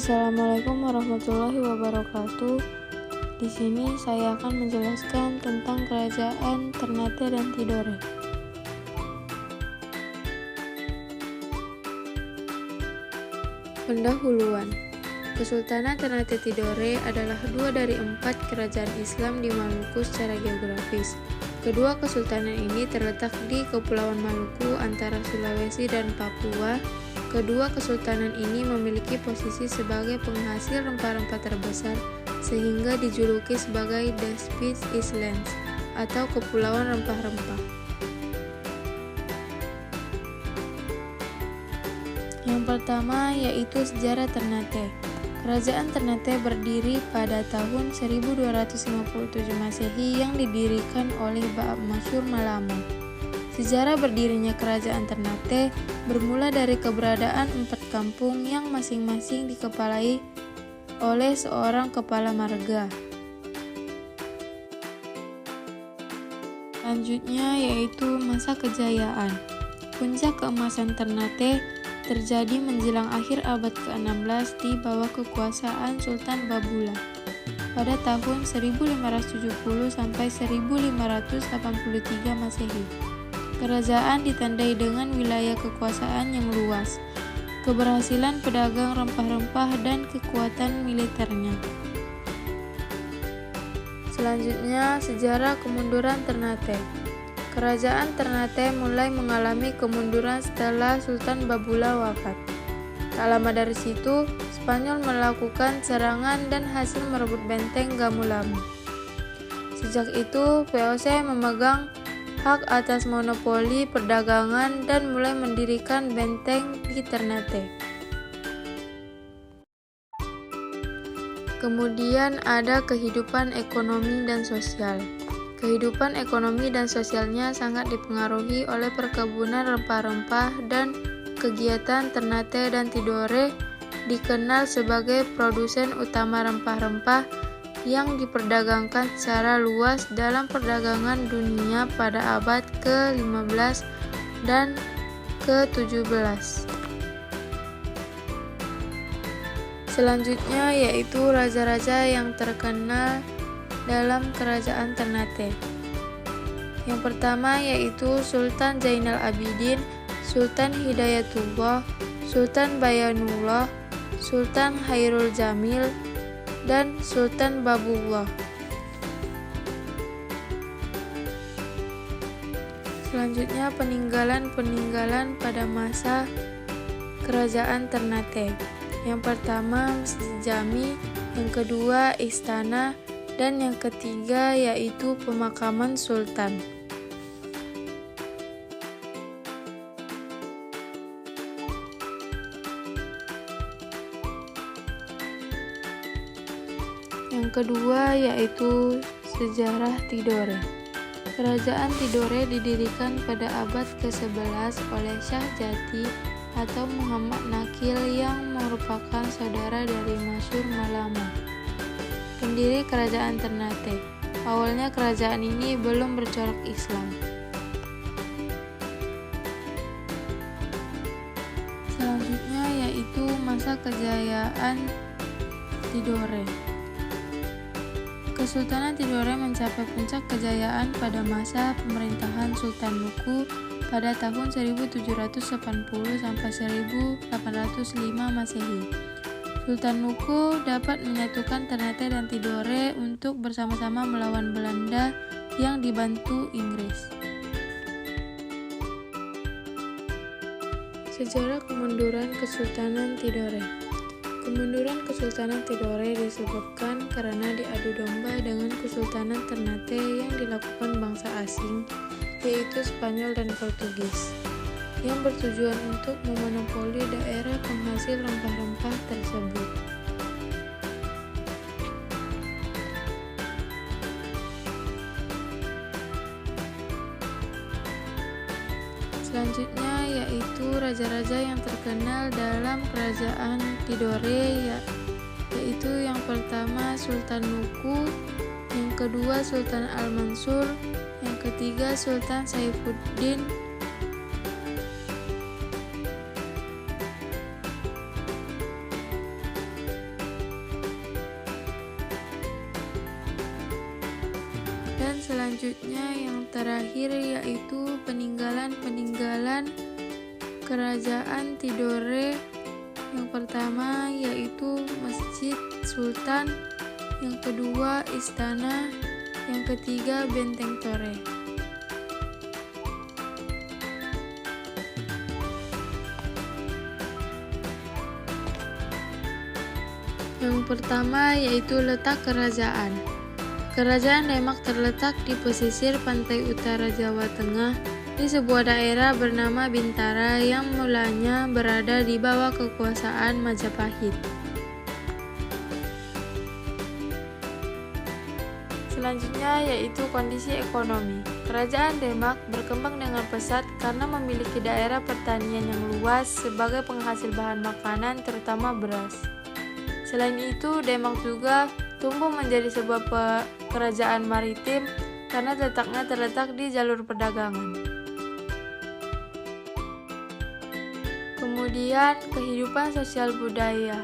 Assalamualaikum warahmatullahi wabarakatuh. Di sini saya akan menjelaskan tentang kerajaan Ternate dan Tidore. Pendahuluan. Kesultanan Ternate Tidore adalah dua dari 4 kerajaan Islam di Maluku secara geografis. Kedua kesultanan ini terletak di Kepulauan Maluku antara Sulawesi dan Papua. Kedua kesultanan ini memiliki posisi sebagai penghasil rempah-rempah terbesar sehingga dijuluki sebagai The Spice Islands atau Kepulauan Rempah-Rempah. Yang pertama yaitu sejarah Ternate. Kerajaan Ternate berdiri pada tahun 1257 Masehi yang didirikan oleh Ba'ab Masyur Malamo. Sejarah berdirinya kerajaan Ternate bermula dari keberadaan 4 kampung yang masing-masing dikepalai oleh seorang kepala marga. Selanjutnya yaitu masa kejayaan. Puncak keemasan Ternate terjadi menjelang akhir abad ke-16 di bawah kekuasaan Sultan Babulah pada tahun 1570 sampai 1583 Masehi. Kerajaan ditandai dengan wilayah kekuasaan yang luas, keberhasilan pedagang rempah-rempah, dan kekuatan militernya. Selanjutnya, sejarah kemunduran Ternate. Kerajaan Ternate mulai mengalami kemunduran setelah Sultan Babulah wafat. Tak lama dari situ, Spanyol melakukan serangan dan hasil merebut benteng Gamu-Lamu. Sejak itu, VOC memegang hak atas monopoli perdagangan dan mulai mendirikan benteng di Ternate. Kemudian ada kehidupan ekonomi dan sosial. Kehidupan ekonomi dan sosialnya sangat dipengaruhi oleh perkebunan rempah-rempah dan kegiatan Ternate dan Tidore dikenal sebagai produsen utama rempah-rempah yang diperdagangkan secara luas dalam perdagangan dunia pada abad ke-15 dan ke-17. Selanjutnya yaitu raja-raja yang terkenal dalam kerajaan Ternate. Yang pertama yaitu Sultan Zainal Abidin, Sultan Hidayatullah, Sultan Bayanullah, Sultan Hairul Jamil, dan Sultan Babullah. Selanjutnya peninggalan pada masa kerajaan Ternate. Yang pertama Masjid Jami, yang kedua istana, dan yang ketiga yaitu pemakaman sultan. Yang kedua yaitu sejarah Tidore. Kerajaan Tidore didirikan pada abad ke-11 oleh Syah Jati atau Muhammad Nakil yang merupakan saudara dari Masyur Malamo, pendiri kerajaan Ternate. Awalnya kerajaan ini belum bercorak Islam. Selanjutnya yaitu masa kejayaan Tidore. Kesultanan Tidore mencapai puncak kejayaan pada masa pemerintahan Sultan Nuku pada tahun 1780 sampai 1805 Masehi. Sultan Nuku dapat menyatukan Ternate dan Tidore untuk bersama-sama melawan Belanda yang dibantu Inggris. Sejarah kemunduran Kesultanan Tidore. Kemunduran Kesultanan Tidore disebabkan karena diadu domba dengan Kesultanan Ternate yang dilakukan bangsa asing, yaitu Spanyol dan Portugis, yang bertujuan untuk memonopoli daerah penghasil rempah-rempah tersebut. Selanjutnya yaitu raja-raja yang terkenal dalam kerajaan Tidore, yaitu yang pertama Sultan Nuku, yang kedua Sultan Al-Mansur, yang ketiga Sultan Saifuddin, Selanjutnya yang terakhir yaitu peninggalan Kerajaan Tidore. Yang pertama yaitu Masjid Sultan, yang kedua istana, yang ketiga benteng Tore. Yang pertama yaitu letak kerajaan. Kerajaan Demak terletak di pesisir pantai utara Jawa Tengah di sebuah daerah bernama Bintara yang mulanya berada di bawah kekuasaan Majapahit. Selanjutnya yaitu kondisi ekonomi. Kerajaan Demak berkembang dengan pesat karena memiliki daerah pertanian yang luas sebagai penghasil bahan makanan terutama beras. Selain itu, Demak juga tumbuh menjadi sebuah kerajaan maritim karena letaknya terletak di jalur perdagangan. Kemudian, kehidupan sosial budaya.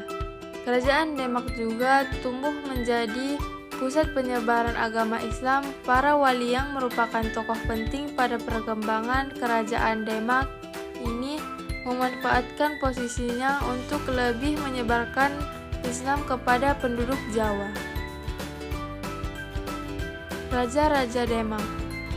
Kerajaan Demak juga tumbuh menjadi pusat penyebaran agama Islam. Para wali yang merupakan tokoh penting pada perkembangan kerajaan Demak ini memanfaatkan posisinya untuk lebih menyebarkan Islam kepada penduduk Jawa. Raja-raja Demak.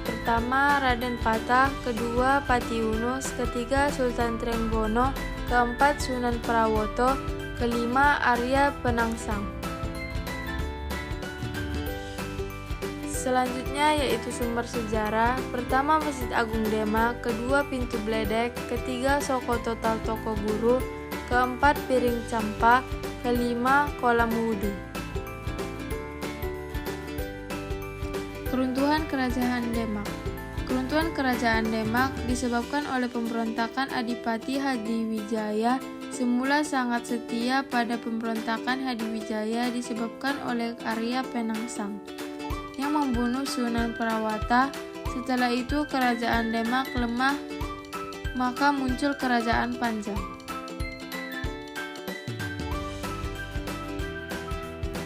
Pertama Raden Patah, kedua Pati Unus, ketiga Sultan Trenggono, keempat Sunan Prawoto, kelima Arya Penangsang. Selanjutnya yaitu sumber sejarah. Pertama Masjid Agung Demak, kedua Pintu Bledek, ketiga Soko Total Toko Guru, keempat Piring Campa, kelima kolam wudhu. Keruntuhan Kerajaan Demak. Keruntuhan Kerajaan Demak disebabkan oleh pemberontakan Adipati Hadiwijaya. Semula sangat setia pada pemberontakan Hadiwijaya disebabkan oleh Arya Penangsang yang membunuh Sunan Prawata. Setelah itu kerajaan Demak lemah, maka muncul Kerajaan Panjang.